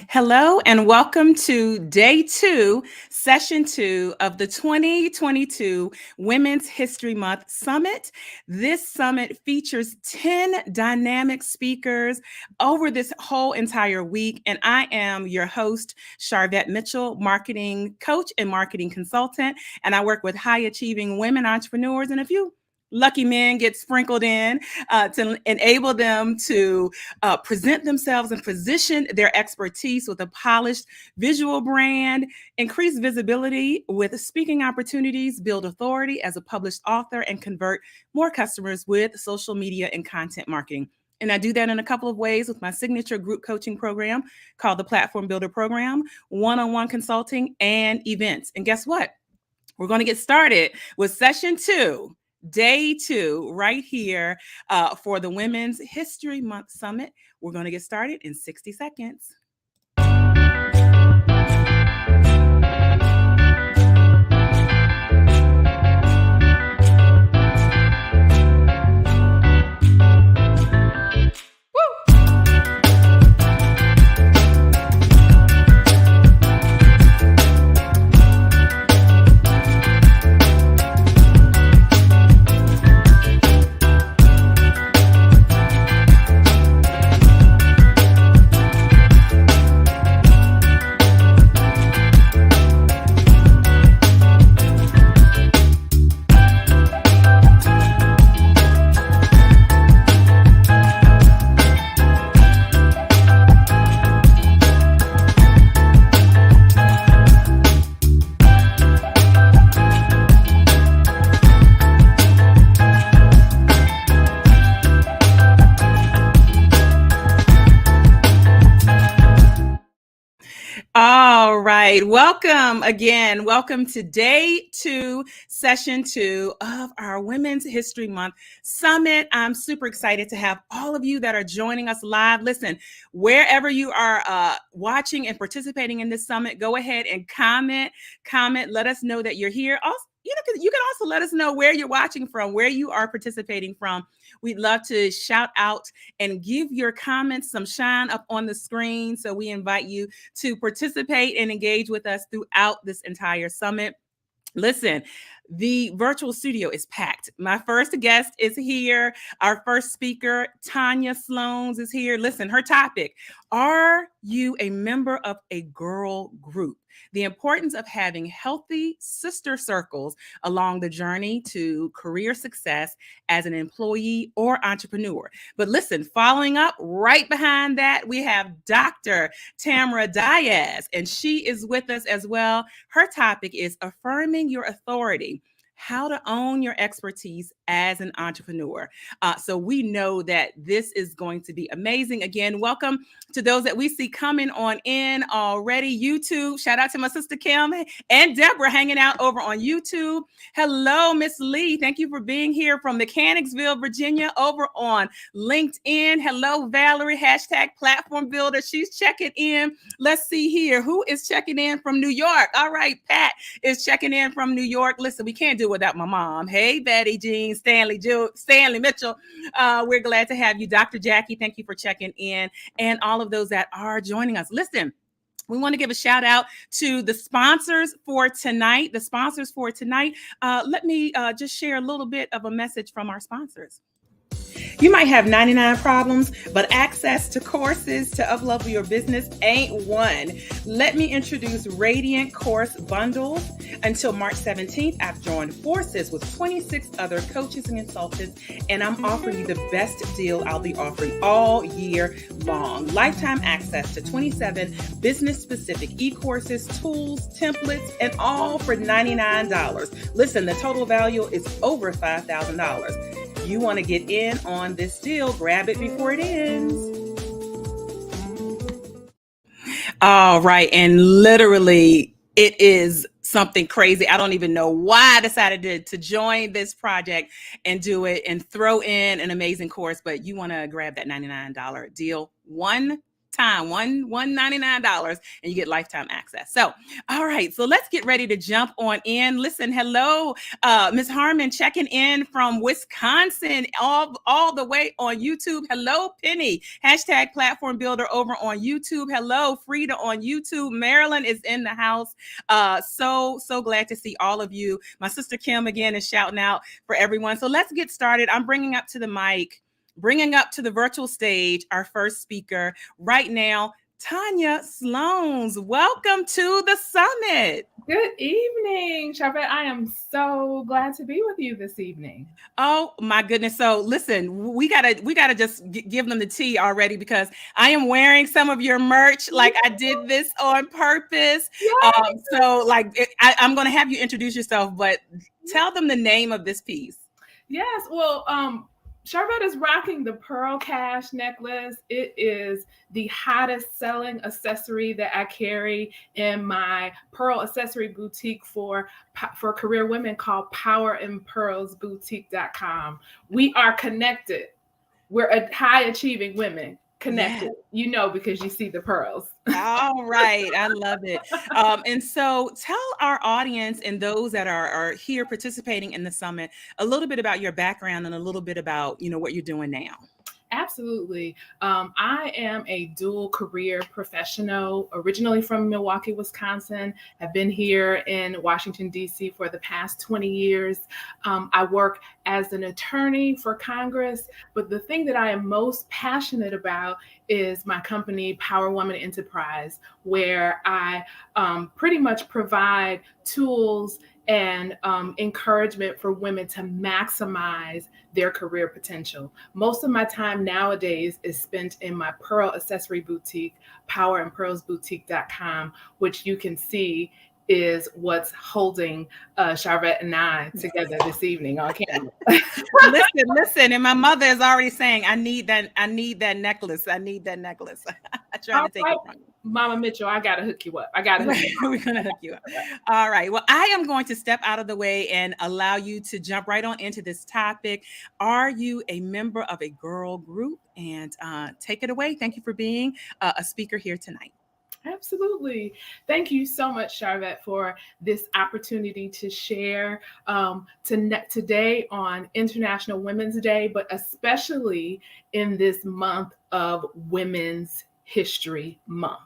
Hello and welcome to day 2, session 2 of the 2022 Women's History Month Summit. This summit features 10 dynamic speakers over this whole entire week. And I am your host, Sharvette Mitchell, marketing coach and marketing consultant. And I work with high achieving women entrepreneurs and a few lucky men get sprinkled in to enable them to present themselves and position their expertise with a polished visual brand, increase visibility with speaking opportunities, build authority as a published author, and convert more customers with social media and content marketing. And I do that in a couple of ways with my signature group coaching program called the Platform Builder Program, one-on-one consulting, and events. And guess what? We're going to get started with session 2. Day 2 right here for the Women's History Month Summit. We're going to get started in 60 seconds. All right. Welcome again. Welcome to day 2, session 2 of our Women's History Month Summit. I'm super excited to have all of you that are joining us live. Listen, wherever you are watching and participating in this summit, go ahead and comment. Let us know that you're here. Also, you can also let us know where you're watching from, where you are participating from. We'd love to shout out and give your comments some shine up on the screen. So we invite you to participate and engage with us throughout this entire summit. Listen, the virtual studio is packed. My first guest is here. Our first speaker, Tonya Sloans, is here. Listen, her topic, are you a member of a girl group? The importance of having healthy sister circles along the journey to career success as an employee or entrepreneur. But listen, following up right behind that, we have Dr. Tamara Dias, and she is with us as well. Her topic is affirming your authority, how to own your expertise as an entrepreneur. So we know that this is going to be amazing. Again, welcome to those that we see coming on in already. YouTube, shout out to my sister Kim and Deborah hanging out over on YouTube. Hello, Miss Lee. Thank you for being here from Mechanicsville, Virginia, over on LinkedIn. Hello, Valerie, hashtag Platform Builder. She's checking in. Let's see here. Who is checking in from New York? All right, Pat is checking in from New York. Listen, we can't do it without my mom. Hey, Betty Jean, Stanley Mitchell. We're glad to have you. Dr. Jackie, thank you for checking in, and all of those that are joining us. Listen, we want to give a shout out to the sponsors for tonight. Let me just share a little bit of a message from our sponsors. You might have 99 problems, but access to courses to uplevel your business ain't one. Let me introduce Radiant Course Bundles. Until March 17th, I've joined forces with 26 other coaches and consultants, and I'm offering you the best deal I'll be offering all year long. Lifetime access to 27 business-specific e-courses, tools, templates, and all for $99. Listen, the total value is over $5,000. You want to get in on this deal, grab it before it ends. All right. And literally, it is something crazy. I don't even know why I decided to join this project and do it and throw in an amazing course, but you want to grab that $99 deal one lifetime, $199, and you get lifetime access. So, all right, so let's get ready to jump on in. Listen, hello, Ms. Harmon checking in from Wisconsin, all the way on YouTube. Hello, Penny, hashtag platform builder over on YouTube. Hello, Frida on YouTube. Marilyn is in the house. So glad to see all of you. My sister Kim again is shouting out for everyone. So let's get started. I'm bringing up to the virtual stage our first speaker right now, Tonya Sloans. Welcome to the summit. Good evening, Sharvette. I am so glad to be with you this evening. Oh my goodness. So listen, we gotta just give them the tea already, because I am wearing some of your merch. Like, I did this on purpose. So like, I'm going to have you introduce yourself, but tell them the name of this piece. Yes. Well, Sharvette is rocking the Pearl Cash necklace. It is the hottest selling accessory that I carry in my pearl accessory boutique for career women called powerandpearlsboutique.com. We are connected. We're high achieving women connected, because you see the pearls. All right. I love it. And so tell our audience and those that are here participating in the summit a little bit about your background and a little bit about, what you're doing now. Absolutely. I am a dual career professional, originally from Milwaukee, Wisconsin. I've been here in Washington, D.C. for the past 20 years. I work as an attorney for Congress, but the thing that I am most passionate about is my company, Power Woman Enterprise, where I pretty much provide tools and encouragement for women to maximize their career potential. Most of my time nowadays is spent in my pearl accessory boutique, powerandpearlsboutique.com, which you can see is what's holding Sharvette and I together this evening on camera. Listen, and my mother is already saying, I need that necklace. I need that necklace. I try to take it from you. Mama Mitchell, I gotta hook you up. We're gonna hook you up. All right. Well, I am going to step out of the way and allow you to jump right on into this topic. Are you a member of a girl group? And take it away. Thank you for being a speaker here tonight. Absolutely. Thank you so much, Sharvette, for this opportunity to share today on International Women's Day, but especially in this month of Women's History Month.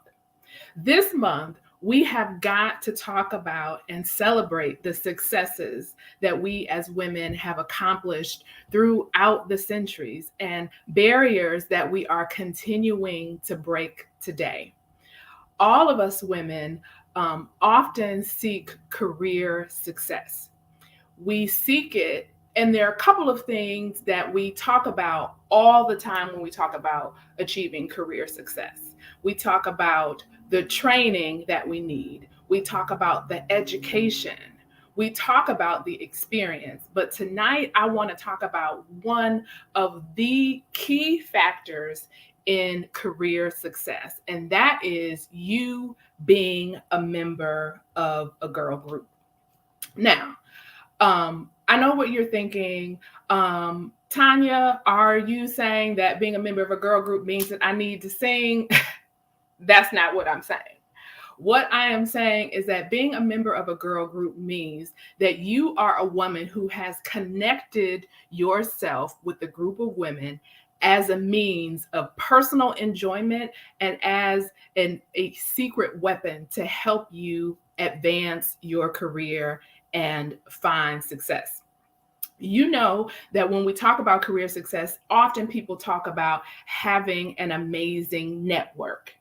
This month, we have got to talk about and celebrate the successes that we as women have accomplished throughout the centuries and barriers that we are continuing to break today. All of us women often seek career success. We seek it, and there are a couple of things that we talk about all the time when we talk about achieving career success. We talk about the training that we need. We talk about the education. We talk about the experience. But tonight, I want to talk about one of the key factors in career success, and that is you being a member of a girl group. Now, I know what you're thinking. Tonya, are you saying that being a member of a girl group means that I need to sing? That's not what I'm saying. What I am saying is that being a member of a girl group means that you are a woman who has connected yourself with a group of women as a means of personal enjoyment and as a secret weapon to help you advance your career and find success. You know that when we talk about career success, often people talk about having an amazing network,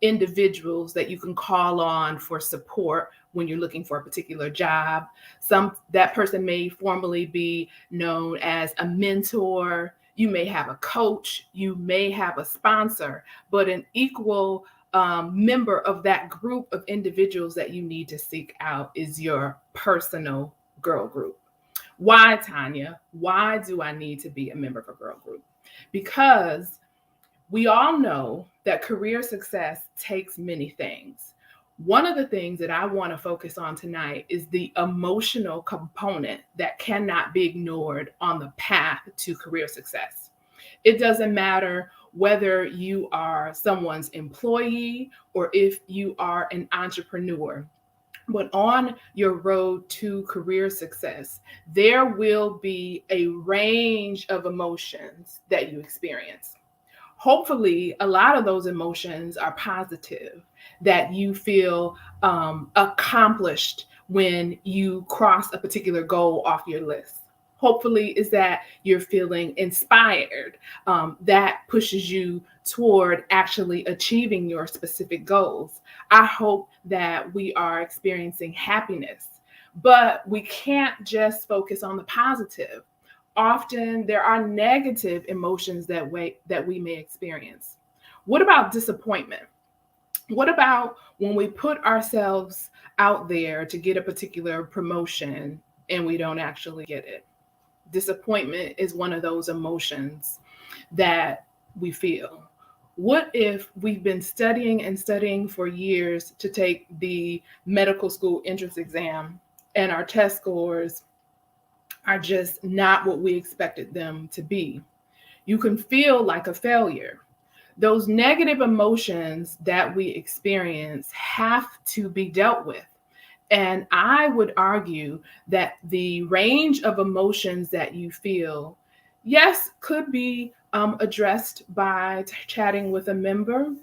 individuals that you can call on for support when you're looking for a particular job. That person may formally be known as a mentor. You may have a coach, you may have a sponsor, but an equal member of that group of individuals that you need to seek out is your personal girl group. Why, Tonya? Why do I need to be a member of a girl group? Because we all know that career success takes many things. One of the things that I want to focus on tonight is the emotional component that cannot be ignored on the path to career success. It doesn't matter whether you are someone's employee or if you are an entrepreneur. But on your road to career success, there will be a range of emotions that you experience. Hopefully, a lot of those emotions are positive, that you feel accomplished when you cross a particular goal off your list. Hopefully, is that you're feeling inspired. That pushes you toward actually achieving your specific goals. I hope that we are experiencing happiness, but we can't just focus on the positive. Often there are negative emotions that we may experience. What about disappointment? What about when we put ourselves out there to get a particular promotion and we don't actually get it? Disappointment is one of those emotions that we feel. What if we've been studying and studying for years to take the medical school entrance exam and our test scores are just not what we expected them to be? You can feel like a failure. Those negative emotions that we experience have to be dealt with. And I would argue that the range of emotions that you feel, yes, could be addressed by chatting with a member,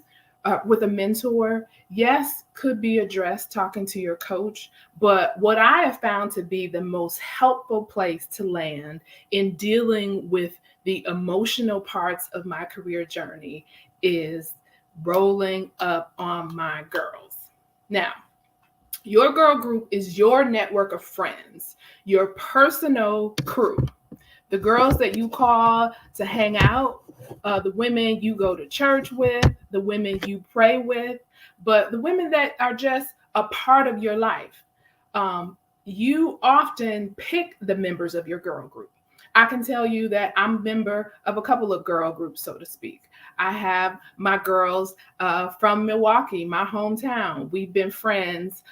with a mentor. Yes, could be addressed talking to your coach. But what I have found to be the most helpful place to land in dealing with the emotional parts of my career journey is rolling up on my girls. Now, your girl group is your network of friends, your personal crew, the girls that you call to hang out, the women you go to church with, the women you pray with, but the women that are just a part of your life. You often pick the members of your girl group. I can tell you that I'm a member of a couple of girl groups, so to speak. I have my girls from Milwaukee, my hometown. We've been friends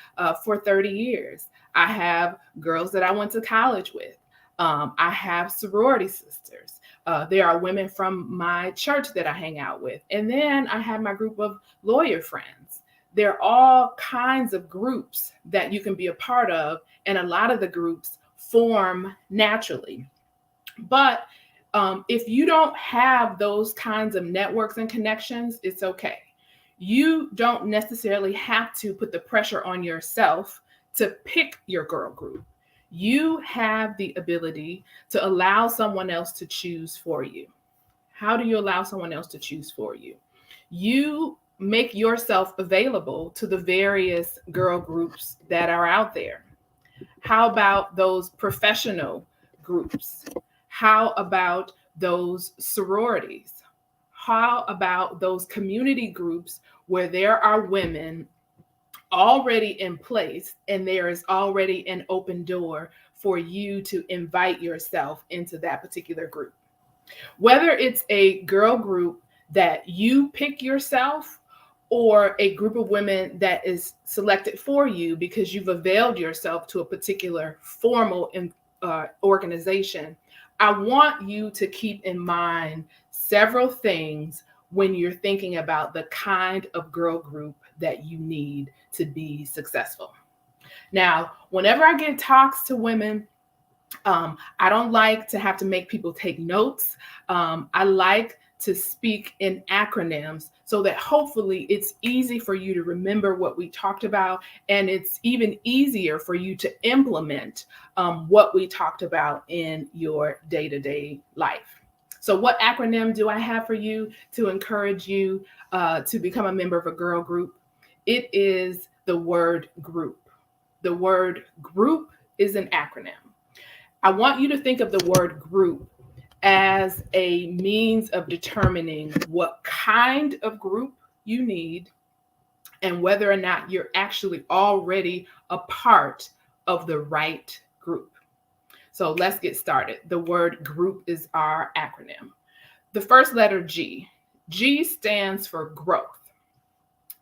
for 30 years. I have girls that I went to college with. I have sorority sisters. There are women from my church that I hang out with. And then I have my group of lawyer friends. There are all kinds of groups that you can be a part of, and a lot of the groups form naturally. But if you don't have those kinds of networks and connections, it's okay. You don't necessarily have to put the pressure on yourself to pick your girl group. You have the ability to allow someone else to choose for you. How do you allow someone else to choose for you? You make yourself available to the various girl groups that are out there. How about those professional groups? How about those sororities? How about those community groups where there are women already in place and there is already an open door for you to invite yourself into that particular group? Whether it's a girl group that you pick yourself or a group of women that is selected for you because you've availed yourself to a particular formal organization, I want you to keep in mind several things when you're thinking about the kind of girl group that you need to be successful. Now, whenever I give talks to women, I don't like to have to make people take notes. I like to speak in acronyms so that hopefully it's easy for you to remember what we talked about, and it's even easier for you to implement what we talked about in your day-to-day life. So what acronym do I have for you to encourage you to become a member of a girl group? It is the word group. The word group is an acronym. I want you to think of the word group as a means of determining what kind of group you need and whether or not you're actually already a part of the right group. So let's get started. The word group is our acronym. The first letter G. G stands for growth.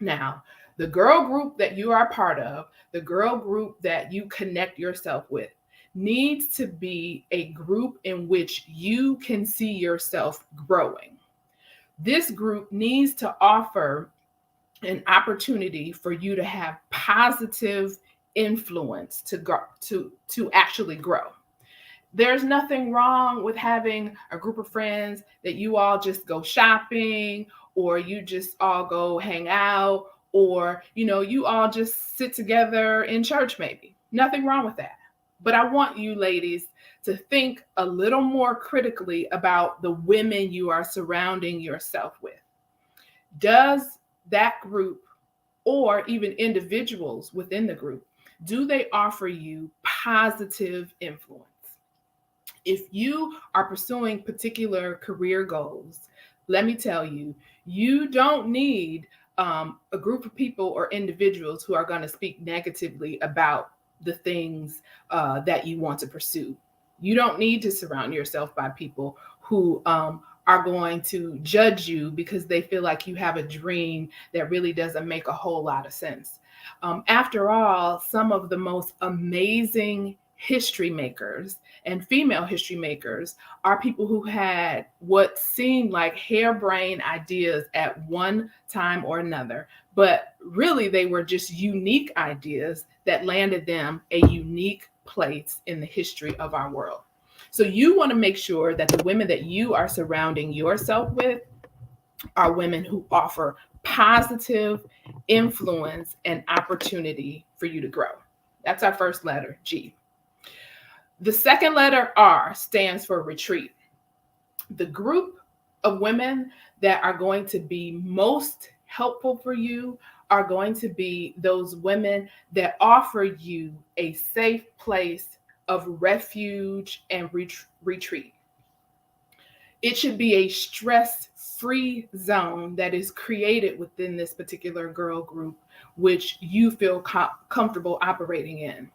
Now, the girl group that you are a part of, the girl group that you connect yourself with, needs to be a group in which you can see yourself growing. This group needs to offer an opportunity for you to have positive influence to actually grow. There's nothing wrong with having a group of friends that you all just go shopping, or you just all go hang out, or you all just sit together in church maybe. Nothing wrong with that. But I want you ladies to think a little more critically about the women you are surrounding yourself with. Does that group, or even individuals within the group, do they offer you positive influence? If you are pursuing particular career goals, let me tell you, you don't need a group of people or individuals who are going to speak negatively about the things that you want to pursue. You don't need to surround yourself by people who are going to judge you because they feel like you have a dream that really doesn't make a whole lot of sense. After all, some of the most amazing history makers and female history makers are people who had what seemed like harebrained ideas at one time or another, but really they were just unique ideas that landed them a unique place in the history of our world. So you want to make sure that the women that you are surrounding yourself with are women who offer positive influence and opportunity for you to grow. That's our first letter, G. The second letter, R, stands for retreat. The group of women that are going to be most helpful for you are going to be those women that offer you a safe place of refuge and retreat. It should be a stress-free zone that is created within this particular girl group, which you feel comfortable operating in.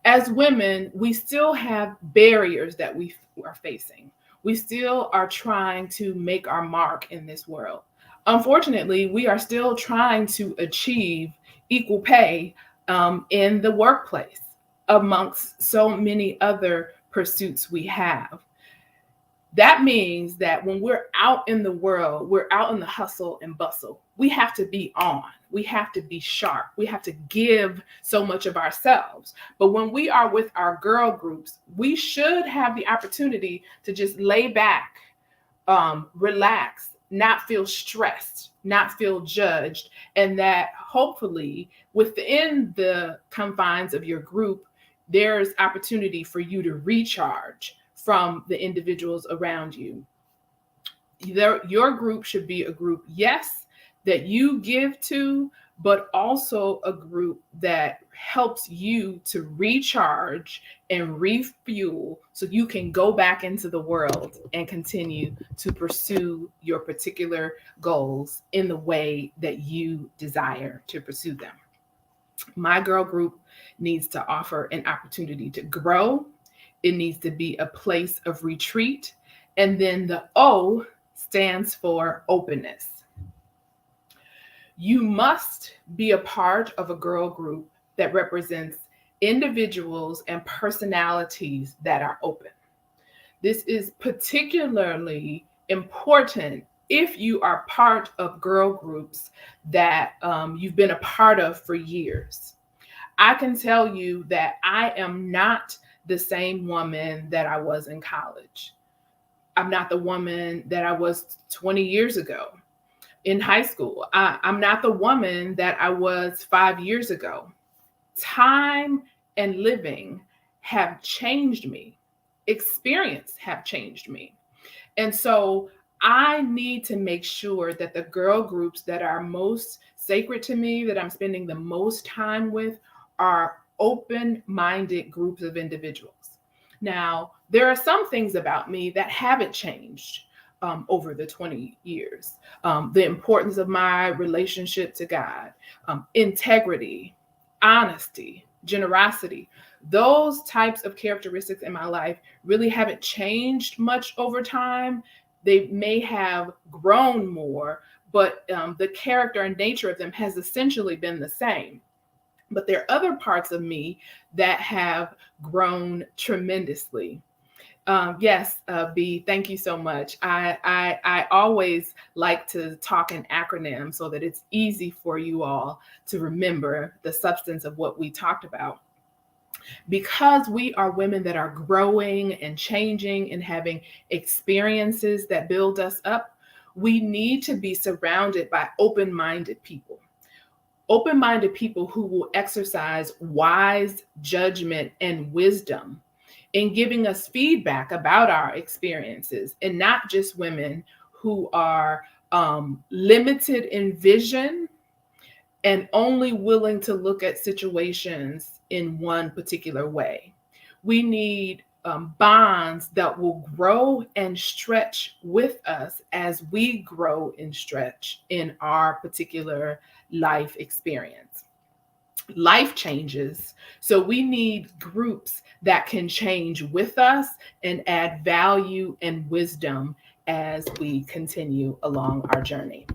As women, we still have barriers that we are facing. We still are trying to make our mark in this world. Unfortunately, we are still trying to achieve equal pay in the workplace, amongst so many other pursuits we have. That means that when we're out in the world, we're out in the hustle and bustle. We have to be on. We have to be sharp. We have to give so much of ourselves. But when we are with our girl groups, we should have the opportunity to just lay back, relax, not feel stressed, not feel judged, and that hopefully within the confines of your group, there's opportunity for you to recharge from the individuals around you. Your group should be a group, yes, that you give to, but also a group that helps you to recharge and refuel so you can go back into the world and continue to pursue your particular goals in the way that you desire to pursue them. My girl group needs to offer an opportunity to grow. It needs to be a place of retreat. And then the O stands for openness. You must be a part of a girl group that represents individuals and personalities that are open. This is particularly important if you are part of girl groups that you've been a part of for years. I can tell you that I am not the same woman that I was in college. I'm not the woman that I was 20 years ago in high school. I'm not the woman that I was 5 years ago. Time and living have changed me. Experience have changed me. And so I need to make sure that the girl groups that are most sacred to me, that I'm spending the most time with, are open-minded groups of individuals. Now, there are some things about me that haven't changed over the 20 years. The importance of my relationship to God, integrity, honesty, generosity. Those types of characteristics in my life really haven't changed much over time. They may have grown more, but the character and nature of them has essentially been the same. But there are other parts of me that have grown tremendously. Yes, B, thank you so much. I always like to talk in acronyms so that it's easy for you all to remember the substance of what we talked about. Because we are women that are growing and changing and having experiences that build us up, we need to be surrounded by open-minded people. Open-minded people who will exercise wise judgment and wisdom in giving us feedback about our experiences, and not just women who are limited in vision and only willing to look at situations in one particular way. We need bonds that will grow and stretch with us as we grow and stretch in our particular life experience. Life changes, so we need groups that can change with us and add value and wisdom as we continue along our journey.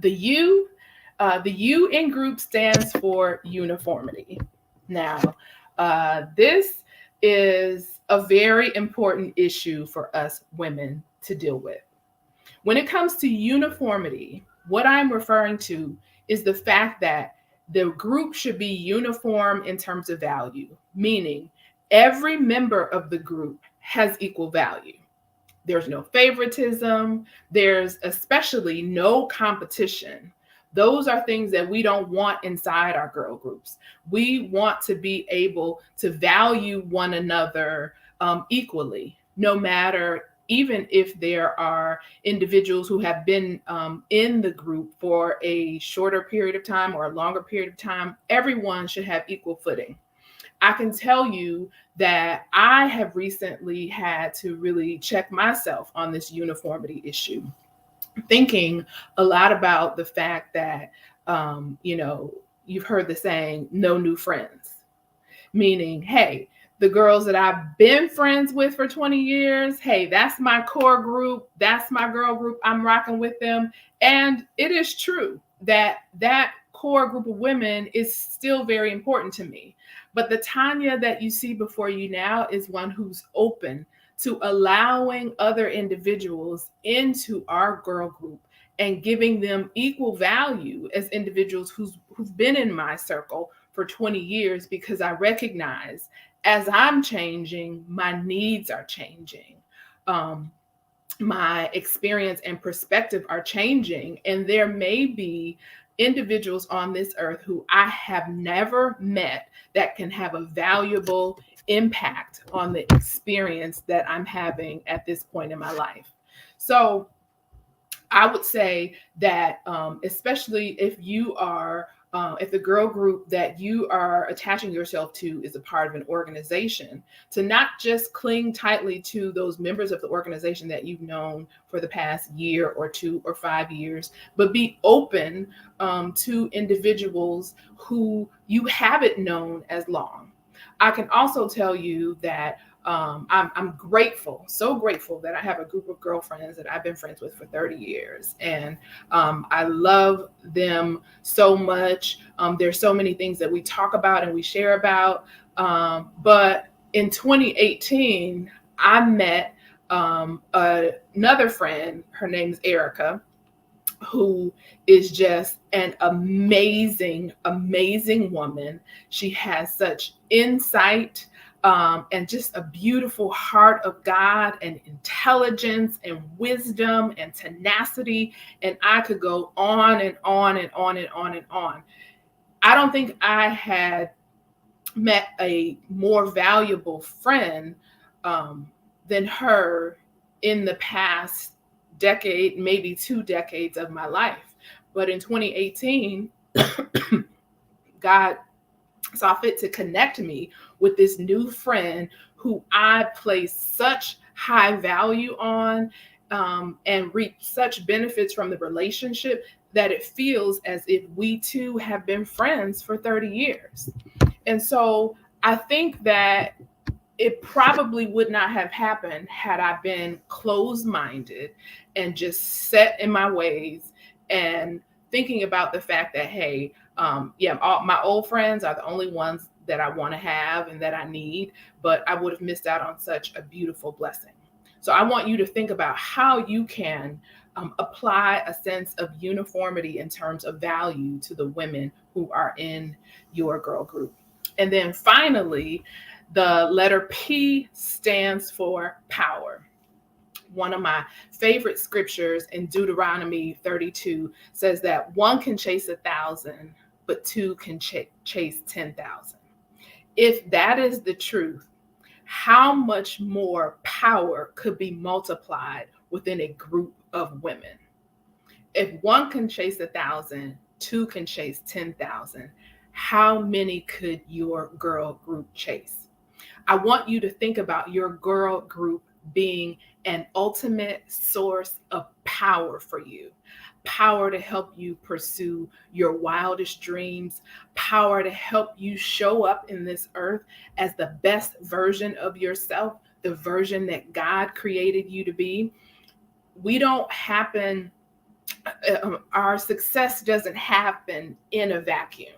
The U the U in group stands for uniformity. Now, this is a very important issue for us women to deal with. When it comes to uniformity, what I'm referring to is the fact that the group should be uniform in terms of value, meaning every member of the group has equal value. There's no favoritism. There's especially no competition. Those are things that we don't want inside our girl groups. We want to be able to value one another equally, no matter, even if there are individuals who have been in the group for a shorter period of time or a longer period of time. Everyone should have equal footing. I can tell you that I have recently had to really check myself on this uniformity issue, thinking a lot about the fact that, you've heard the saying, no new friends, meaning, hey, the girls that I've been friends with for 20 years, hey, that's my core group. That's my girl group. I'm rocking with them. And it is true that that core group of women is still very important to me. But the Tonya that you see before you now is one who's open to allowing other individuals into our girl group and giving them equal value as individuals who've been in my circle for 20 years, because I recognize as I'm changing, my needs are changing. My experience and perspective are changing, and there may be individuals on this earth who I have never met that can have a valuable impact on the experience that I'm having at this point in my life. So I would say that especially if you are, if the girl group that you are attaching yourself to is a part of an organization, to not just cling tightly to those members of the organization that you've known for the past year or 2 or 5 years, but be open to individuals who you haven't known as long. I can also tell you that I'm grateful, so grateful that I have a group of girlfriends that I've been friends with for 30 years. And I love them so much. There's so many things that we talk about and we share about. But in 2018, I met another friend. Her name's Erica, who is just an amazing, amazing woman. She has such insight and just a beautiful heart of God and intelligence and wisdom and tenacity. And I could go on and on and on and on and on. I don't think I had met a more valuable friend than her in the past decade, maybe 2 decades of my life. But in 2018, God saw fit to connect me with this new friend who I place such high value on and reap such benefits from the relationship that it feels as if we two have been friends for 30 years. And so I think that it probably would not have happened had I been closed-minded and just set in my ways and thinking about the fact that, hey, my old friends are the only ones that I want to have and that I need, but I would have missed out on such a beautiful blessing. So I want you to think about how you can apply a sense of uniformity in terms of value to the women who are in your girl group. And then finally, the letter P stands for power. One of my favorite scriptures in Deuteronomy 32 says that one can chase 1,000, but two can chase 10,000. If that is the truth, how much more power could be multiplied within a group of women? If one can chase 1,000, two can chase 10,000, how many could your girl group chase? I want you to think about your girl group being an ultimate source of power for you. Power to help you pursue your wildest dreams, power to help you show up in this earth as the best version of yourself, the version that God created you to be. We don't happen, our success doesn't happen in a vacuum.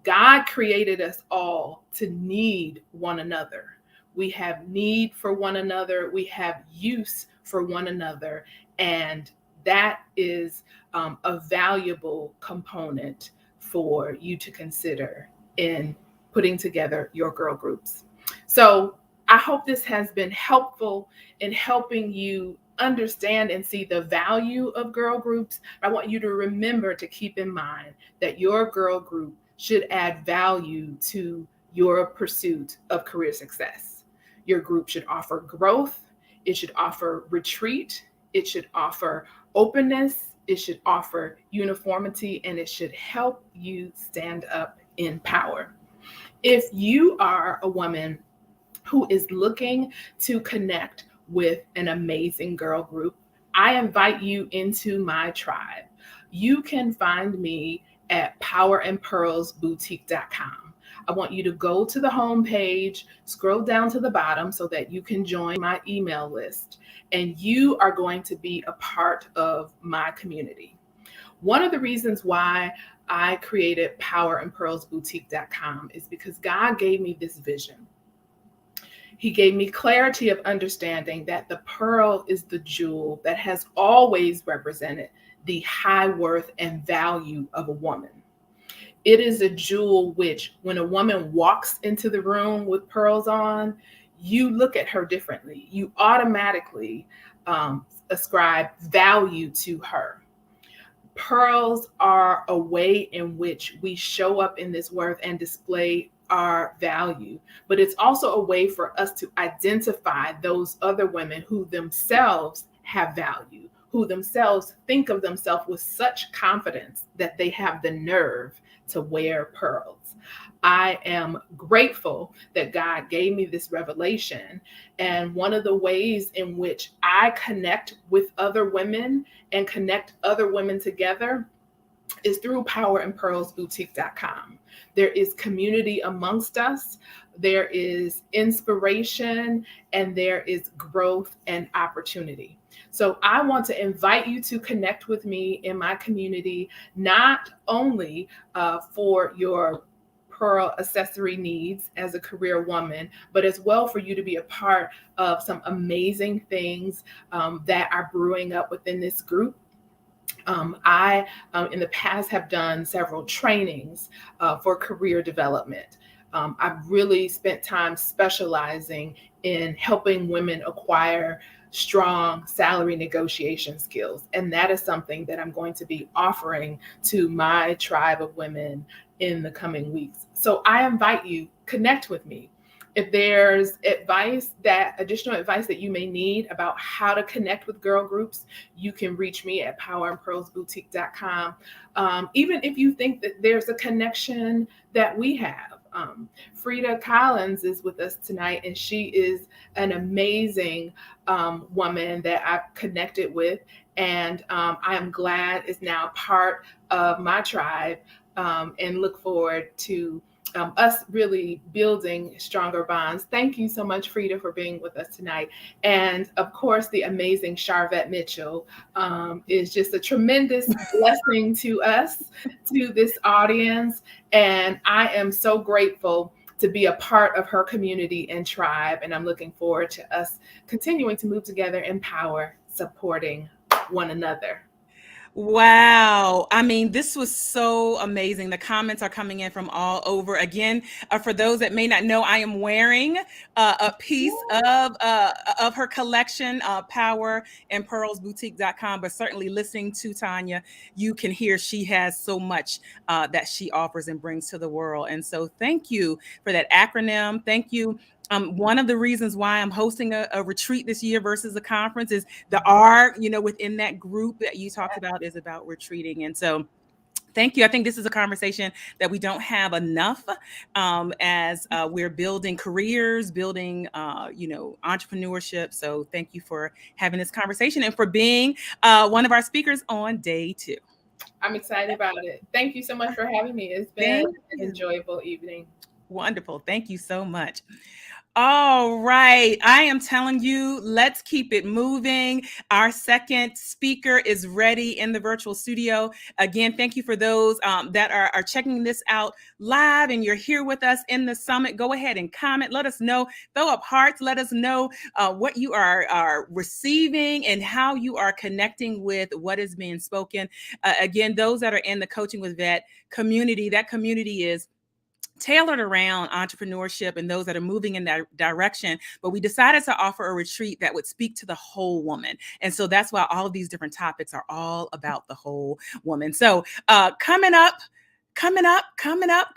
God created us all to need one another. We have need for one another. We have use for one another. And that is a valuable component for you to consider in putting together your girl groups. So I hope this has been helpful in helping you understand and see the value of girl groups. I want you to remember to keep in mind that your girl group should add value to your pursuit of career success. Your group should offer growth. It should offer retreat. It should offer openness. It should offer uniformity, and it should help you stand up in power. If you are a woman who is looking to connect with an amazing girl group, I invite you into my tribe. You can find me at powerandpearlsboutique.com. I want you to go to the homepage, scroll down to the bottom so that you can join my email list, and you are going to be a part of my community. One of the reasons why I created powerandpearlsboutique.com is because God gave me this vision. He gave me clarity of understanding that the pearl is the jewel that has always represented the high worth and value of a woman. It is a jewel which, when a woman walks into the room with pearls on, you look at her differently. You automatically ascribe value to her. Pearls are a way in which we show up in this world and display our value, but it's also a way for us to identify those other women who themselves have value, who themselves think of themselves with such confidence that they have the nerve to wear pearls. I am grateful that God gave me this revelation. And one of the ways in which I connect with other women and connect other women together is through powerandpearlsboutique.com. There is community amongst us. There is inspiration, and there is growth and opportunity. So I want to invite you to connect with me in my community, not only for your pearl accessory needs as a career woman, but as well for you to be a part of some amazing things that are brewing up within this group. I, in the past, have done several trainings for career development. I've really spent time specializing in helping women acquire strong salary negotiation skills. And that is something that I'm going to be offering to my tribe of women in the coming weeks. So I invite you, connect with me. If there's additional advice that you may need about how to connect with girl groups, you can reach me at powerandpearlsboutique.com. Even if you think that there's a connection that we have. Frida Collins is with us tonight, and she is an amazing woman that I've connected with, and I am glad is now part of my tribe, and look forward to us really building stronger bonds. Thank you so much, Frida, for being with us tonight. And of course, the amazing Sharvette Mitchell is just a tremendous blessing to us, to this audience. And I am so grateful to be a part of her community and tribe. And I'm looking forward to us continuing to move together, empower, supporting one another. Wow. I mean, this was so amazing. The comments are coming in from all over. Again, for those that may not know, I am wearing a piece of her collection, Power and Pearls Boutique.com. But certainly listening to Tonya, you can hear she has so much that she offers and brings to the world. And so thank you for that acronym. Thank you. One of the reasons why I'm hosting a retreat this year versus a conference is the R, within that group that you talked about is about retreating. And so thank you. I think this is a conversation that we don't have enough as we're building careers, building, entrepreneurship. So thank you for having this conversation and for being one of our speakers on day 2. I'm excited about it. Thank you so much for having me. It's been an enjoyable evening. Wonderful. Thank you so much. All right. I am telling you, let's keep it moving. Our second speaker is ready in the virtual studio. Again, thank you for those that are checking this out live and you're here with us in the summit. Go ahead and comment. Let us know. Throw up hearts. Let us know what you are receiving and how you are connecting with what is being spoken. Again, those that are in the Coaching with Vet community, that community is tailored around entrepreneurship and those that are moving in that direction. But we decided to offer a retreat that would speak to the whole woman. And so that's why all of these different topics are all about the whole woman. So coming up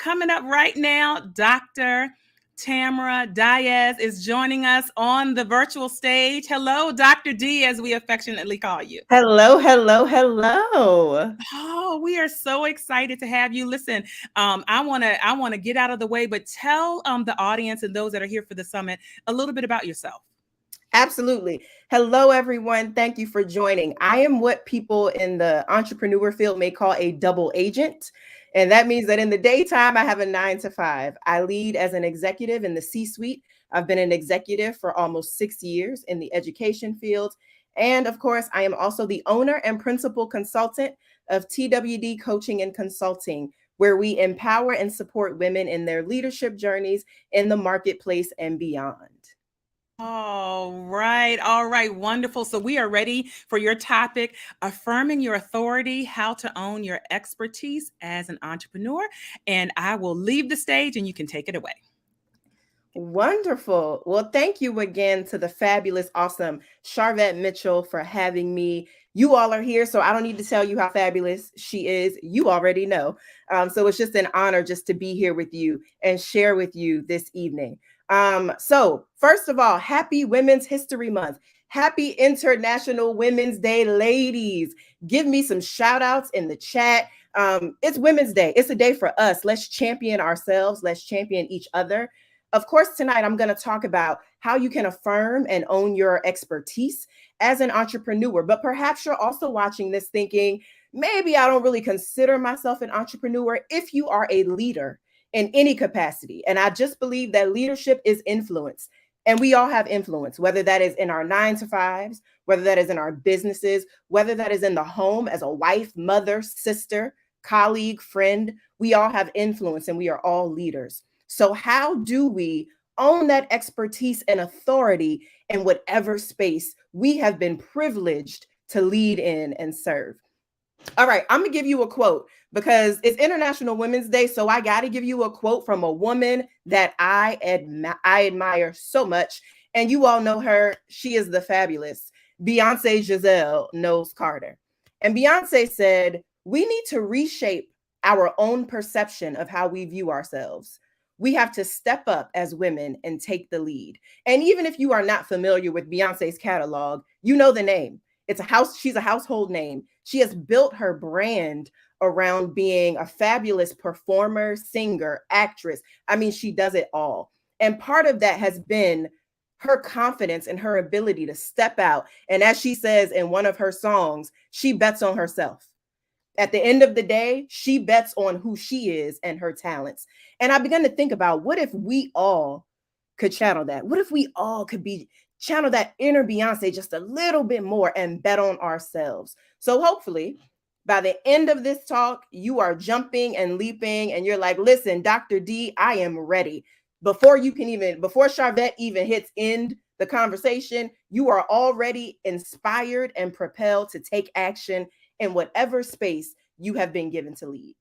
right now, Dr. Tamara Dias is joining us on the virtual stage. Hello, Dr. D, as we affectionately call you. Hello, hello, hello. Oh, we are so excited to have you. Listen, I want to get out of the way, but tell the audience and those that are here for the summit a little bit about yourself. Absolutely. Hello, everyone. Thank you for joining. I am what people in the entrepreneur field may call a double agent. And that means that in the daytime, I have a 9 to 5. I lead as an executive in the C-suite. I've been an executive for almost 6 years in the education field. And of course, I am also the owner and principal consultant of TWD Coaching and Consulting, where we empower and support women in their leadership journeys in the marketplace and beyond. All right. Wonderful. So we are ready for your topic, affirming your authority, how to own your expertise as an entrepreneur. And I will leave the stage and you can take it away. Wonderful. Well, thank you again to the fabulous, awesome Sharvette Mitchell for having me. You all are here, so I don't need to tell you how fabulous she is. You already know. So it's just an honor just to be here with you and share with you this evening. So first of all, happy Women's History Month. Happy International Women's Day, ladies. Give me some shout outs in the chat. It's Women's Day. It's a day for us. Let's champion ourselves. Let's champion each other. Of course, tonight I'm going to talk about how you can affirm and own your expertise as an entrepreneur. But perhaps you're also watching this thinking, maybe I don't really consider myself an entrepreneur. If you are a leader in any capacity, and I just believe that leadership is influence, and we all have influence, whether that is in our 9 to 5s, whether that is in our businesses, whether that is in the home as a wife, mother, sister, colleague, friend, we all have influence and we are all leaders. So how do we own that expertise and authority in whatever space we have been privileged to lead in and serve? All right, I'm going to give you a quote because it's International Women's Day. So I got to give you a quote from a woman that I admire so much. And you all know her. She is the fabulous Beyonce Giselle Knowles Carter. And Beyonce said, we need to reshape our own perception of how we view ourselves. We have to step up as women and take the lead. And even if you are not familiar with Beyonce's catalog, you know the name. She's a household name. She has built her brand around being a fabulous performer, singer, actress. I mean, she does it all. And part of that has been her confidence and her ability to step out. And as she says in one of her songs, she bets on herself. At the end of the day, she bets on who she is and her talents. And I began to think about, what if we all could channel that? What if we all could channel that inner Beyonce just a little bit more and bet on ourselves? So hopefully by the end of this talk, you are jumping and leaping and you're like, listen, Dr. D, I am ready. before Sharvette even hits end the conversation, you are already inspired and propelled to take action in whatever space you have been given to lead.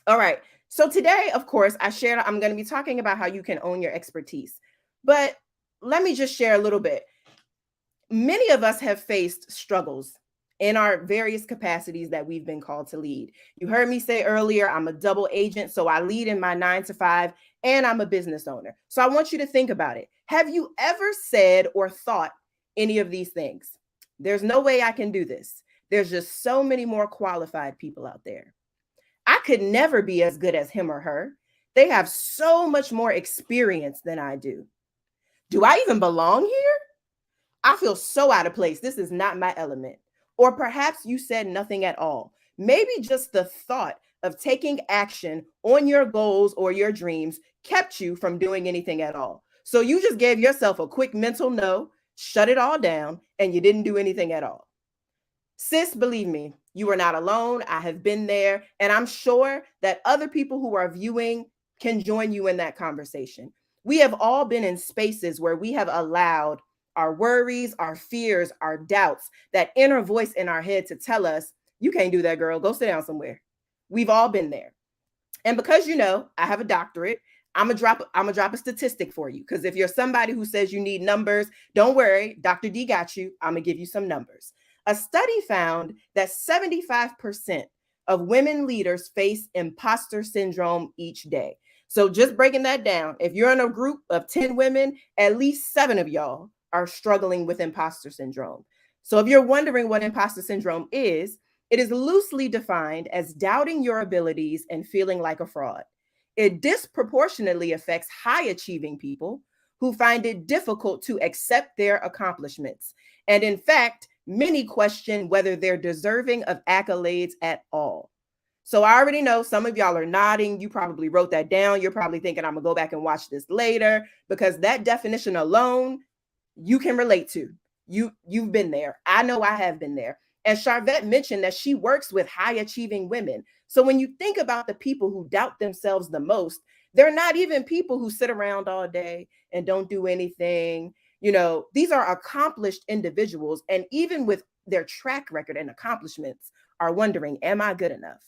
All right. So today, of course, I'm going to be talking about how you can own your expertise. But let me just share a little bit. Many of us have faced struggles in our various capacities that we've been called to lead. You heard me say earlier, I'm a double agent, so I lead in my 9-to-5, and I'm a business owner. So I want you to think about it. Have you ever said or thought any of these things? There's no way I can do this. There's just so many more qualified people out there. I could never be as good as him or her. They have so much more experience than I do. Do I even belong here? I feel so out of place. This is not my element. Or perhaps you said nothing at all. Maybe just the thought of taking action on your goals or your dreams kept you from doing anything at all. So you just gave yourself a quick mental no, shut it all down, and you didn't do anything at all. Sis, believe me, you are not alone. I have been there, and I'm sure that other people who are viewing can join you in that conversation. We have all been in spaces where we have allowed our worries, our fears, our doubts, that inner voice in our head to tell us, you can't do that, girl. Go sit down somewhere. We've all been there. And because I have a doctorate, I'm gonna drop a statistic for you. Because if you're somebody who says you need numbers, don't worry, Dr. D got you. I'm gonna give you some numbers. A study found that 75% of women leaders face imposter syndrome each day. So just breaking that down, if you're in a group of 10 women, at least 7 of y'all are struggling with imposter syndrome. So if you're wondering what imposter syndrome is, it is loosely defined as doubting your abilities and feeling like a fraud. It disproportionately affects high-achieving people who find it difficult to accept their accomplishments. And in fact, many question whether they're deserving of accolades at all. So I already know some of y'all are nodding. You probably wrote that down. You're probably thinking, I'm going to go back and watch this later, because that definition alone, you can relate to. You've been there. I know I have been there. And Sharvette mentioned that she works with high-achieving women. So when you think about the people who doubt themselves the most, they're not even people who sit around all day and don't do anything. These are accomplished individuals. And even with their track record and accomplishments, are wondering, am I good enough?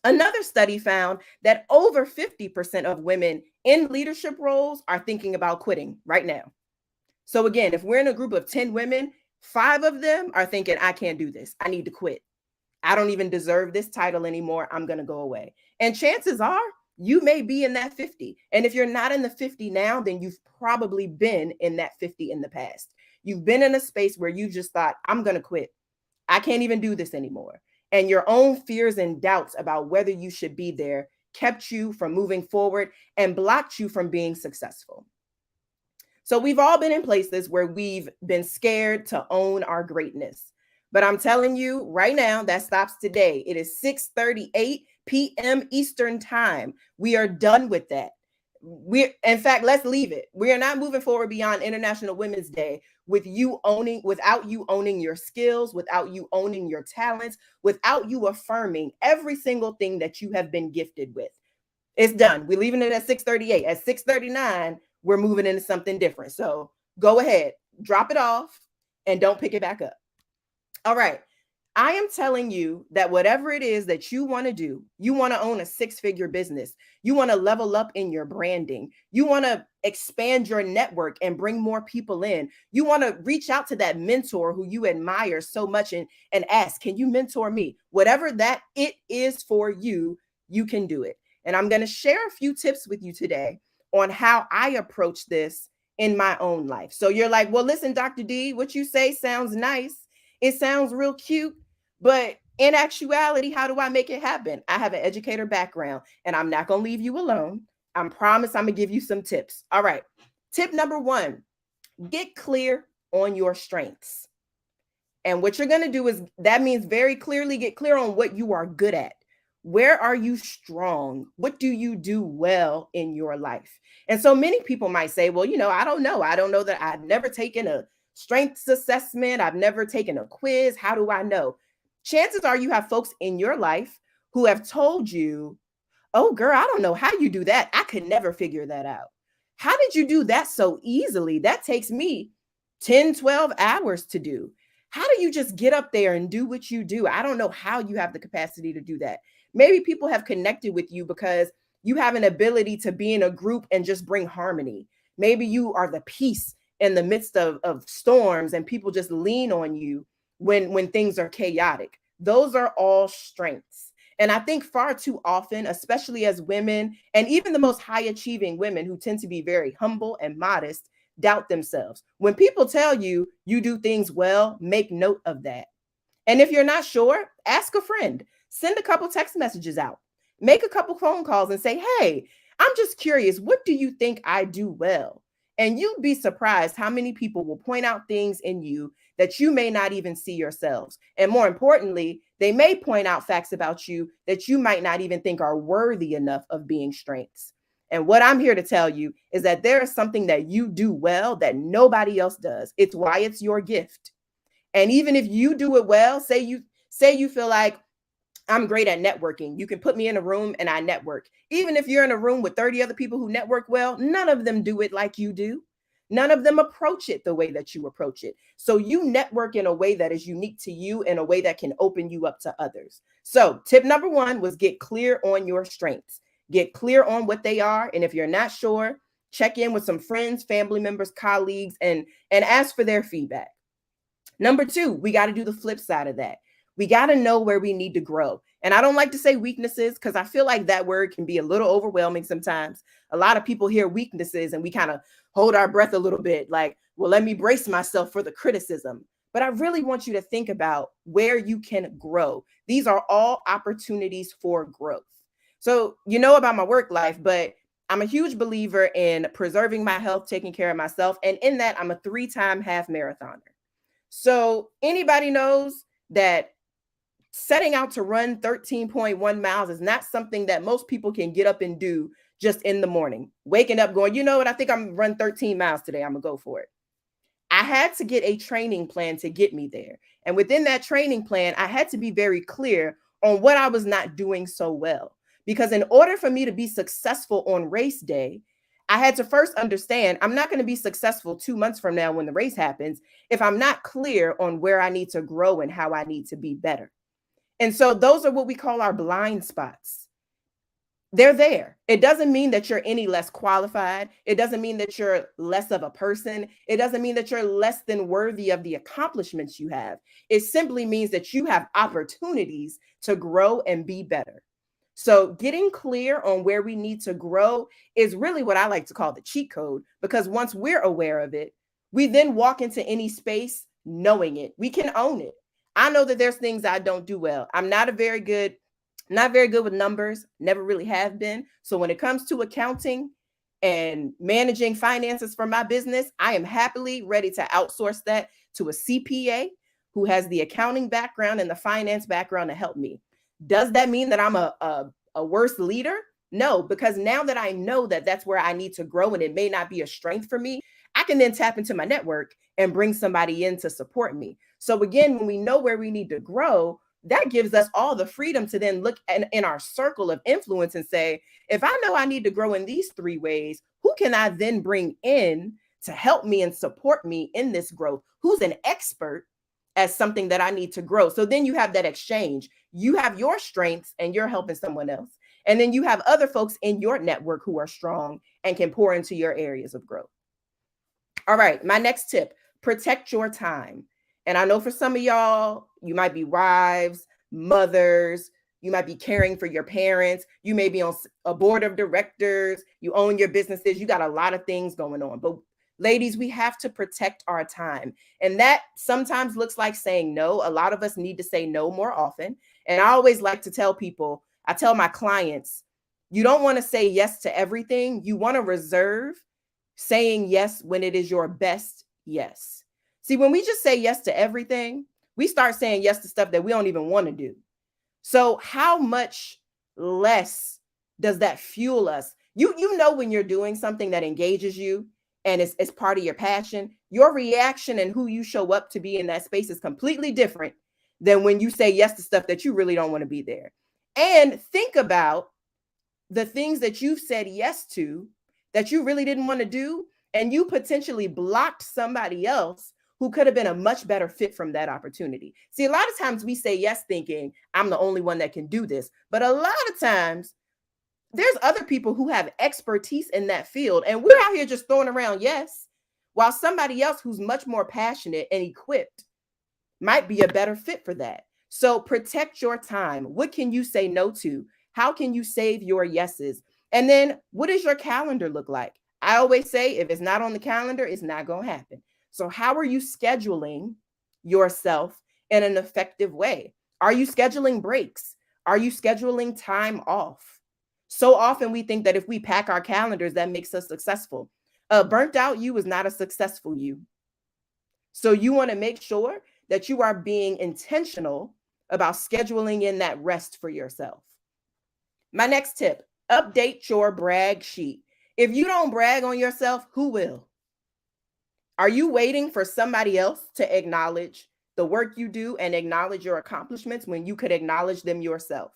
Another study found that over 50% of women in leadership roles are thinking about quitting right now. So again, if we're in a group of 10 women, 5 of them are thinking, I can't do this. I need to quit. I don't even deserve this title anymore. I'm going to go away. And chances are you may be in that 50. And if you're not in the 50 now, then you've probably been in that 50 in the past. You've been in a space where you just thought, I'm going to quit. I can't even do this anymore. And your own fears and doubts about whether you should be there kept you from moving forward and blocked you from being successful. So we've all been in places where we've been scared to own our greatness. But I'm telling you right now, that stops today. It is 6:38 p.m. Eastern time. We are done with that. In fact, let's leave it. We are not moving forward beyond International Women's Day without you owning your skills, without you owning your talents, without you affirming every single thing that you have been gifted with. It's done. We're leaving it at 6:38. At 6:39, we're moving into something different. So go ahead, drop it off, and don't pick it back up. All right. I am telling you that whatever it is that you want to do, you want to own a 6-figure business. You want to level up in your branding. You want to expand your network and bring more people in. You want to reach out to that mentor who you admire so much and ask, can you mentor me? Whatever that it is for you, you can do it. And I'm going to share a few tips with you today on how I approach this in my own life. So you're like, well, listen, Dr. D, what you say sounds nice. It sounds real cute, but in actuality, how do I make it happen? I have an educator background, and I'm not going to leave you alone. I promise I'm going to give you some tips. All right. Tip number 1, get clear on your strengths. And what you're going to do is, that means very clearly get clear on what you are good at. Where are you strong? What do you do well in your life? And so many people might say, well, I don't know. I don't know that I've never taken a strengths assessment. I've never taken a quiz. How do I know? Chances are you have folks in your life who have told you, oh, girl, I don't know how you do that. I could never figure that out. How did you do that so easily? That takes me 10, 12 hours to do. How do you just get up there and do what you do? I don't know how you have the capacity to do that. Maybe people have connected with you because you have an ability to be in a group and just bring harmony. Maybe you are the peace in the midst of storms and people just lean on you when things are chaotic. Those are all strengths. And I think far too often, especially as women, and even the most high achieving women who tend to be very humble and modest, doubt themselves. When people tell you you do things well, make note of that. And if you're not sure, ask a friend, send a couple text messages out, make a couple phone calls and say, hey, I'm just curious, what do you think I do well? And you'd be surprised how many people will point out things in you that you may not even see yourselves. And more importantly, they may point out facts about you that you might not even think are worthy enough of being strengths. And what I'm here to tell you is that there is something that you do well that nobody else does. It's why it's your gift. And even if you do it well, say you feel like, I'm great at networking. You can put me in a room and I network. Even if you're in a room with 30 other people who network well, none of them do it like you do. None of them approach it the way that you approach it. So you network in a way that is unique to you, in a way that can open you up to others. So tip number 1 was get clear on your strengths. Get clear on what they are. And if you're not sure, check in with some friends, family members, colleagues, and ask for their feedback. Number 2, we got to do the flip side of that. We got to know where we need to grow. And I don't like to say weaknesses because I feel like that word can be a little overwhelming sometimes. A lot of people hear weaknesses and we kind of hold our breath a little bit like, well, let me brace myself for the criticism. But I really want you to think about where you can grow. These are all opportunities for growth. So you know about my work life, but I'm a huge believer in preserving my health, taking care of myself. And in that, I'm a 3-time half marathoner. So anybody knows that setting out to run 13.1 miles is not something that most people can get up and do just in the morning. Waking up going, you know what, I think I'm going to run 13 miles today. I'm going to go for it. I had to get a training plan to get me there. And within that training plan, I had to be very clear on what I was not doing so well. Because in order for me to be successful on race day, I had to first understand I'm not going to be successful 2 months from now when the race happens if I'm not clear on where I need to grow and how I need to be better. And so those are what we call our blind spots. They're there. It doesn't mean that you're any less qualified. It doesn't mean that you're less of a person. It doesn't mean that you're less than worthy of the accomplishments you have. It simply means that you have opportunities to grow and be better. So getting clear on where we need to grow is really what I like to call the cheat code, because once we're aware of it, we then walk into any space knowing it. We can own it. I know that there's things I don't do well. I'm not very good with numbers, never really have been. So when it comes to accounting and managing finances for my business, I am happily ready to outsource that to a CPA who has the accounting background and the finance background to help me. Does that mean that I'm a worse leader? No, because now that I know that that's where I need to grow and it may not be a strength for me, I can then tap into my network and bring somebody in to support me. So again, when we know where we need to grow, that gives us all the freedom to then look in our circle of influence and say, if I know I need to grow in these 3 ways, who can I then bring in to help me and support me in this growth? Who's an expert as something that I need to grow? So then you have that exchange. You have your strengths and you're helping someone else. And then you have other folks in your network who are strong and can pour into your areas of growth. All right, my next tip, protect your time. And I know for some of y'all, you might be wives, mothers, you might be caring for your parents, you may be on a board of directors, you own your businesses, you got a lot of things going on. But ladies, we have to protect our time. And that sometimes looks like saying no. A lot of us need to say no more often. And I always like to tell people, I tell my clients, you don't want to say yes to everything. You want to reserve saying yes when it is your best yes. See, when we just say yes to everything, we start saying yes to stuff that we don't even want to do. So how much less does that fuel us? You know when you're doing something that engages you and it's part of your passion, your reaction and who you show up to be in that space is completely different than when you say yes to stuff that you really don't want to be there. And think about the things that you've said yes to that you really didn't want to do, and you potentially blocked somebody else who could have been a much better fit from that opportunity. See, a lot of times we say yes thinking, I'm the only one that can do this. But a lot of times there's other people who have expertise in that field, and we're out here just throwing around yes, while somebody else who's much more passionate and equipped might be a better fit for that. So protect your time. What can you say no to? How can you save your yeses? And then what does your calendar look like? I always say, if it's not on the calendar, it's not going to happen. So how are you scheduling yourself in an effective way? Are you scheduling breaks? Are you scheduling time off? So often we think that if we pack our calendars, that makes us successful. A burnt out you is not a successful you. So you want to make sure that you are being intentional about scheduling in that rest for yourself. My next tip, update your brag sheet. If you don't brag on yourself, who will? Are you waiting for somebody else to acknowledge the work you do and acknowledge your accomplishments when you could acknowledge them yourself?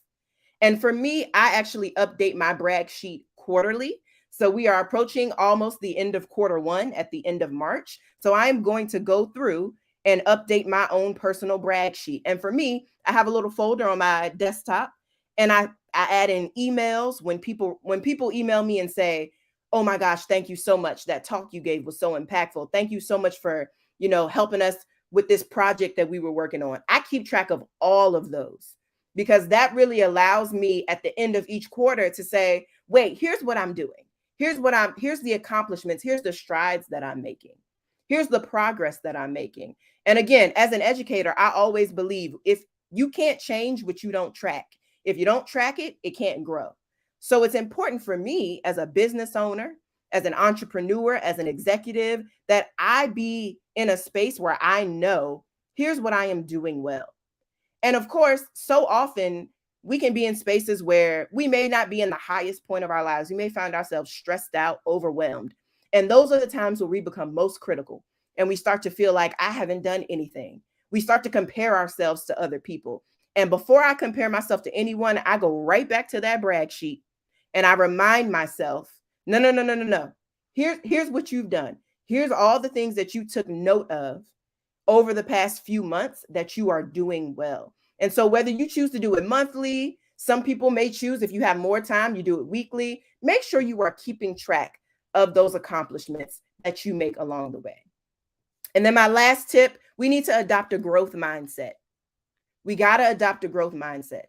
And for me, I actually update my brag sheet quarterly. So we are approaching almost the end of quarter one at the end of March. So I'm going to go through and update my own personal brag sheet. And for me, I have a little folder on my desktop, and I add in emails when people email me and say, oh my gosh, thank you so much. That talk you gave was so impactful. Thank you so much for, helping us with this project that we were working on. I keep track of all of those because that really allows me at the end of each quarter to say, wait, here's what I'm doing. Here's the accomplishments. Here's the strides that I'm making. Here's the progress that I'm making. And again, as an educator, I always believe if you can't change what you don't track, if you don't track it, it can't grow. So it's important for me as a business owner, as an entrepreneur, as an executive, that I be in a space where I know here's what I am doing well. And of course, so often we can be in spaces where we may not be in the highest point of our lives. We may find ourselves stressed out, overwhelmed. And those are the times where we become most critical and we start to feel like I haven't done anything. We start to compare ourselves to other people. And before I compare myself to anyone, I go right back to that brag sheet and I remind myself, no. Here's what you've done. Here's all the things that you took note of over the past few months that you are doing well. And so whether you choose to do it monthly, some people may choose, if you have more time, you do it weekly. Make sure you are keeping track of those accomplishments that you make along the way. And then my last tip, we need to adopt a growth mindset. We got to adopt a growth mindset.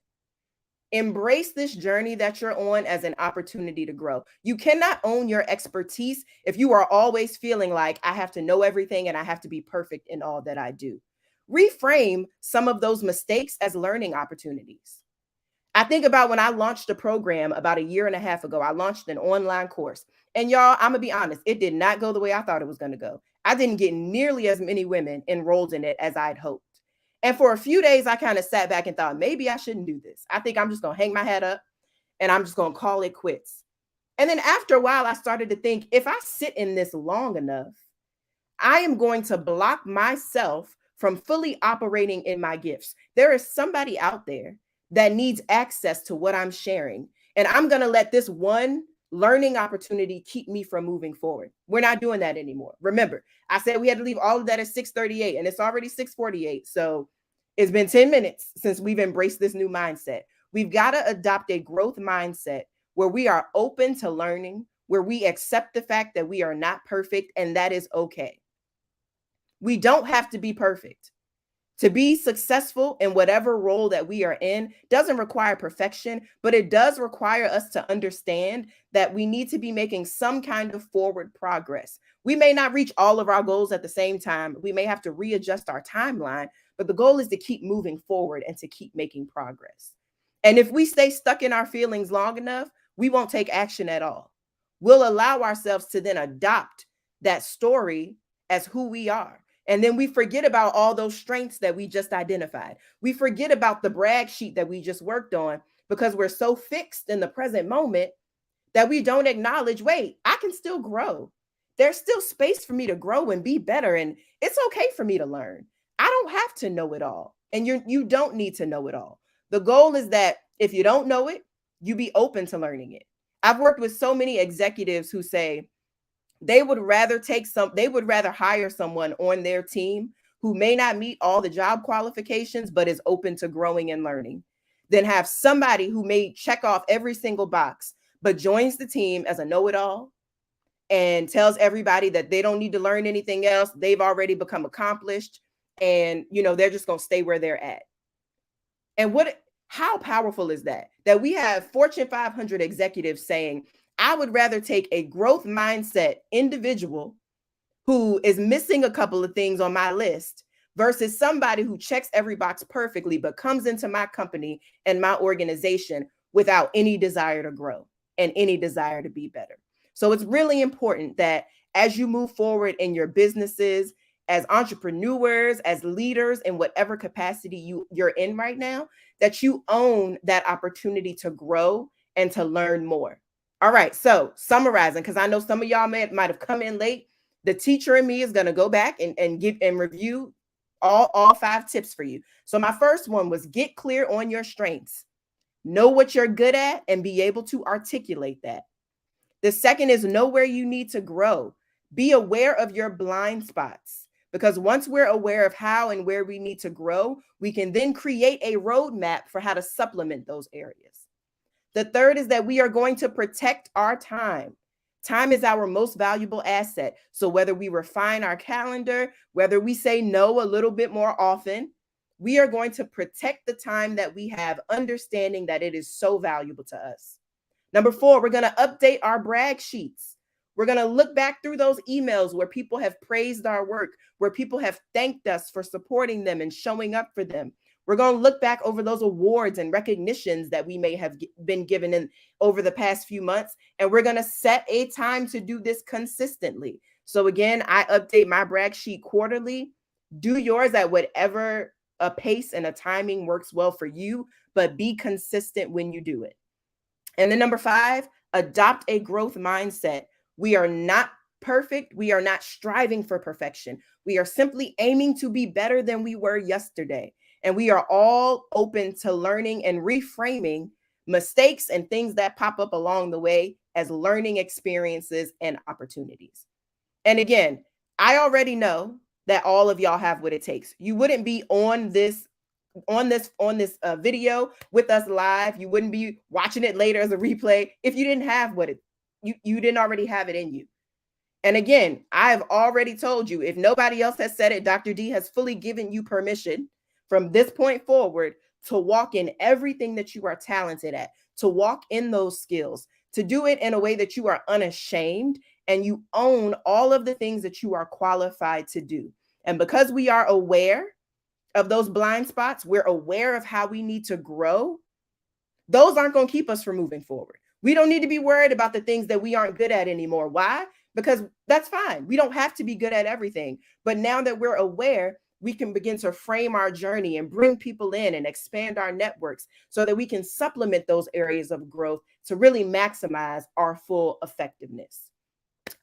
Embrace this journey that you're on as an opportunity to grow. You cannot own your expertise if you are always feeling like I have to know everything and I have to be perfect in all that I do. Reframe some of those mistakes as learning opportunities. I think about when I launched a program about a year and a half ago. I launched an online course. And y'all, I'm going to be honest, it did not go the way I thought it was going to go. I didn't get nearly as many women enrolled in it as I'd hoped. And for a few days, I kind of sat back and thought, maybe I shouldn't do this. I think I'm just going to hang my head up and I'm just going to call it quits. And then after a while, I started to think, if I sit in this long enough, I am going to block myself from fully operating in my gifts. There is somebody out there that needs access to what I'm sharing. And I'm going to let this one learning opportunity keep me from moving forward. We're not doing that anymore. Remember, I said we had to leave all of that at 6:38 and it's already 6:48. So it's been 10 minutes since we've embraced this new mindset. We've got to adopt a growth mindset where we are open to learning, where we accept the fact that we are not perfect and that is okay. We don't have to be perfect. To be successful in whatever role that we are in doesn't require perfection, but it does require us to understand that we need to be making some kind of forward progress. We may not reach all of our goals at the same time. We may have to readjust our timeline, but the goal is to keep moving forward and to keep making progress. And if we stay stuck in our feelings long enough, we won't take action at all. We'll allow ourselves to then adopt that story as who we are. And then we forget about all those strengths that we just identified. We forget about the brag sheet that we just worked on because we're so fixed in the present moment that we don't acknowledge, wait, I can still grow. There's still space for me to grow and be better. And it's okay for me to learn. I don't have to know it all. And you don't need to know it all. The goal is that if you don't know it, you be open to learning it. I've worked with so many executives who say they would rather hire someone on their team who may not meet all the job qualifications, but is open to growing and learning, than have somebody who may check off every single box, but joins the team as a know-it-all and tells everybody that they don't need to learn anything else. They've already become accomplished, and they're just going to stay where they're at. And how powerful is that? That we have Fortune 500 executives saying, I would rather take a growth mindset individual who is missing a couple of things on my list versus somebody who checks every box perfectly, but comes into my company and my organization without any desire to grow and any desire to be better. So it's really important that as you move forward in your businesses, as entrepreneurs, as leaders, in whatever capacity you're in right now, that you own that opportunity to grow and to learn more. All right, so summarizing, because I know some of y'all might have come in late. The teacher in me is going to go back and give and review all 5 tips for you. So my first one was get clear on your strengths. Know what you're good at and be able to articulate that. The second is know where you need to grow. Be aware of your blind spots, because once we're aware of how and where we need to grow, we can then create a roadmap for how to supplement those areas. The third is that we are going to protect our time. Time is our most valuable asset. So whether we refine our calendar, whether we say no a little bit more often, we are going to protect the time that we have, understanding that it is so valuable to us. Number 4, we're going to update our brag sheets. We're going to look back through those emails where people have praised our work, where people have thanked us for supporting them and showing up for them. We're going to look back over those awards and recognitions that we may have been given over the past few months. And we're going to set a time to do this consistently. So again, I update my brag sheet quarterly. Do yours at whatever a pace and a timing works well for you, but be consistent when you do it. And then number 5, adopt a growth mindset. We are not perfect. We are not striving for perfection. We are simply aiming to be better than we were yesterday. And we are all open to learning and reframing mistakes and things that pop up along the way as learning experiences and opportunities. And again, I already know that all of y'all have what it takes. You wouldn't be on this video with us live. You wouldn't be watching it later as a replay if you didn't have you didn't already have it in you. And again, I have already told you, if nobody else has said it, Dr. D has fully given you permission from this point forward to walk in everything that you are talented at, to walk in those skills, to do it in a way that you are unashamed and you own all of the things that you are qualified to do. And because we are aware of those blind spots, we're aware of how we need to grow. Those aren't going to keep us from moving forward. We don't need to be worried about the things that we aren't good at anymore. Why? Because that's fine. We don't have to be good at everything. But now that we're aware, we can begin to frame our journey and bring people in and expand our networks so that we can supplement those areas of growth to really maximize our full effectiveness.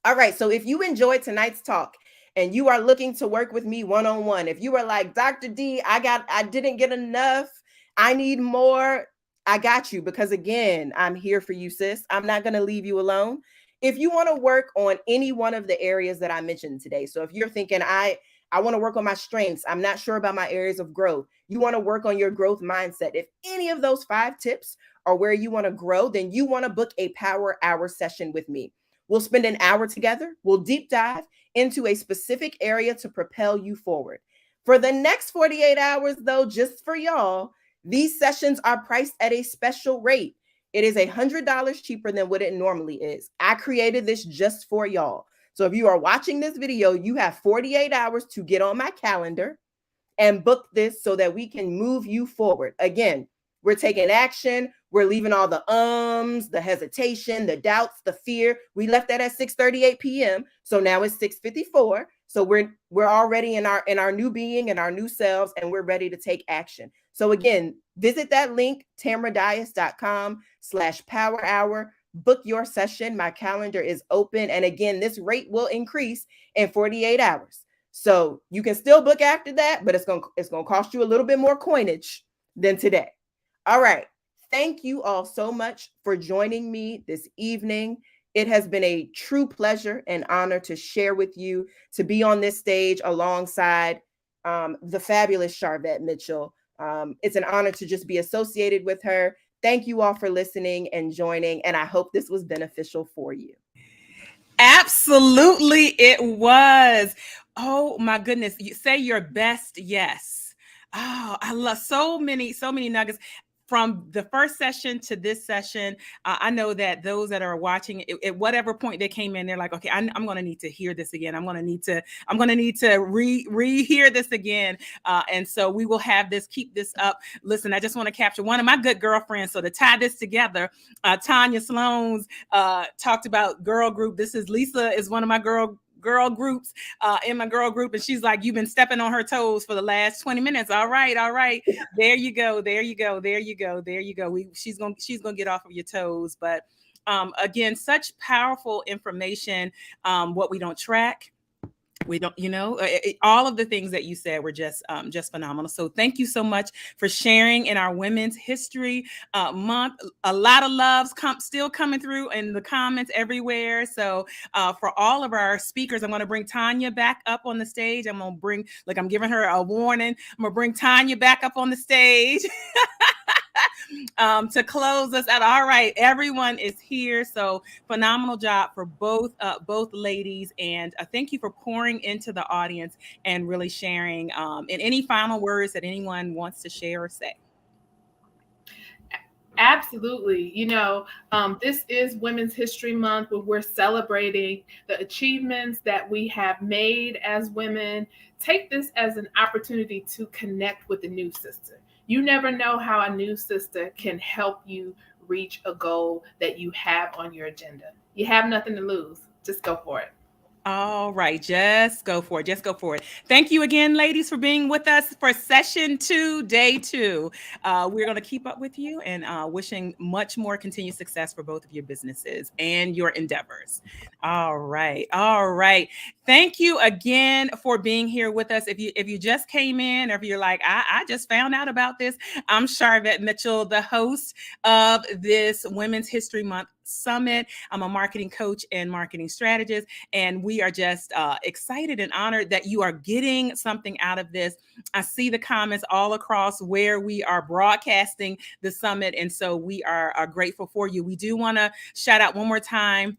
All right. So if you enjoyed tonight's talk and you are looking to work with me one-on-one, if you are like, Dr. D, I didn't get enough, I need more, I got you, because again, I'm here for you, sis. I'm not going to leave you alone. If you want to work on any one of the areas that I mentioned today, so if you're thinking, I want to work on my strengths, I'm not sure about my areas of growth, you want to work on your growth mindset, if any of those 5 tips are where you want to grow, then you want to book a Power Hour session with me. We'll spend an hour together. We'll deep dive into a specific area to propel you forward. For the next 48 hours, though, just for y'all, these sessions are priced at a special rate. It is $100 cheaper than what it normally is. I created this just for y'all. So if you are watching this video, you have 48 hours to get on my calendar and book this so that we can move you forward. Again, we're taking action. We're leaving all the the hesitation, the doubts, the fear. We left that at 6:38 p.m. So now it's 6:54. So we're already in our new being and our new selves, and we're ready to take action. So again, visit that link, tamaradias.com/power hour. Book your session. My calendar is open. And again, this rate will increase in 48 hours. So you can still book after that, but it's going to cost you a little bit more coinage than today. All right. Thank you all so much for joining me this evening. It has been a true pleasure and honor to share with you, to be on this stage alongside the fabulous Sharvette Mitchell. It's an honor to just be associated with her. Thank you all for listening and joining, and I hope this was beneficial for you. Absolutely, it was. Oh my goodness. You say your best yes. Oh, I love so many nuggets. From the first session to this session, I know that those that are watching at whatever point they came in, they're like, okay, I'm going to need to hear this again. I'm going to need to rehear this again. And so we will have this, keep this up. Listen, I just want to capture one of my good girlfriends. So to tie this together, Tonya Sloans talked about girl group. This is Lisa is one of my girl groups in my girl group, and she's like, you've been stepping on her toes for the last 20 minutes. All right, there you go. She's gonna get off of your toes. But again, such powerful information. What we don't track, we don't, all of the things that you said were just phenomenal. So thank you so much for sharing in our Women's History Month. A lot of loves still coming through in the comments everywhere. So for all of our speakers, I'm going to bring Tonya back up on the stage. I'm going to bring, I'm giving her a warning. I'm going to bring Tonya back up on the stage. To close us out. All right, everyone is here. So phenomenal job for both ladies, and thank you for pouring into the audience and really sharing. And any final words that anyone wants to share or say? Absolutely. This is Women's History Month, where we're celebrating the achievements that we have made as women. Take this as an opportunity to connect with a new sister. You never know how a new sister can help you reach a goal that you have on your agenda. You have nothing to lose. Just go for it. All right, just go for it. Thank you again, ladies, for being with us for session 2, day 2. We're going to keep up with you and wishing much more continued success for both of your businesses and your endeavors. All right. Thank you again for being here with us. If you just came in, or if you're like, I just found out about this, I'm Sharvette Mitchell, the host of this Women's History Month Summit. I'm a marketing coach and marketing strategist, and we are just excited and honored that you are getting something out of this. I see the comments all across where we are broadcasting the summit, and so we are grateful for you. We do want to shout out one more time.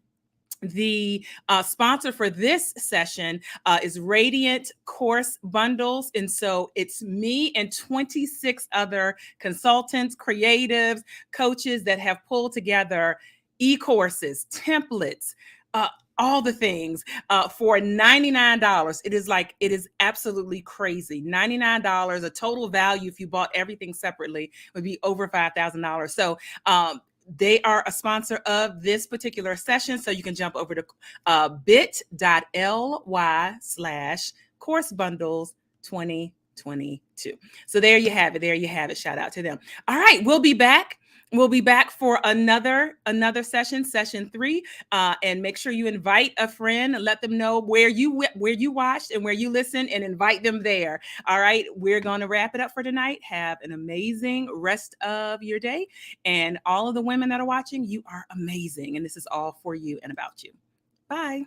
The sponsor for this session is Radiant Course Bundles. And so it's me and 26 other consultants, creatives, coaches that have pulled together e-courses, templates, all the things for $99. It is absolutely crazy. $99, a total value if you bought everything separately would be over $5,000. So they are a sponsor of this particular session. So you can jump over to bit.ly/course bundles 2022. So there you have it. Shout out to them. All right, we'll be back. We'll be back for another session 3, and make sure you invite a friend and let them know where you watched and where you listened, and invite them there. All right, we're going to wrap it up for tonight. Have an amazing rest of your day, and all of the women that are watching, you are amazing, and this is all for you and about you. Bye.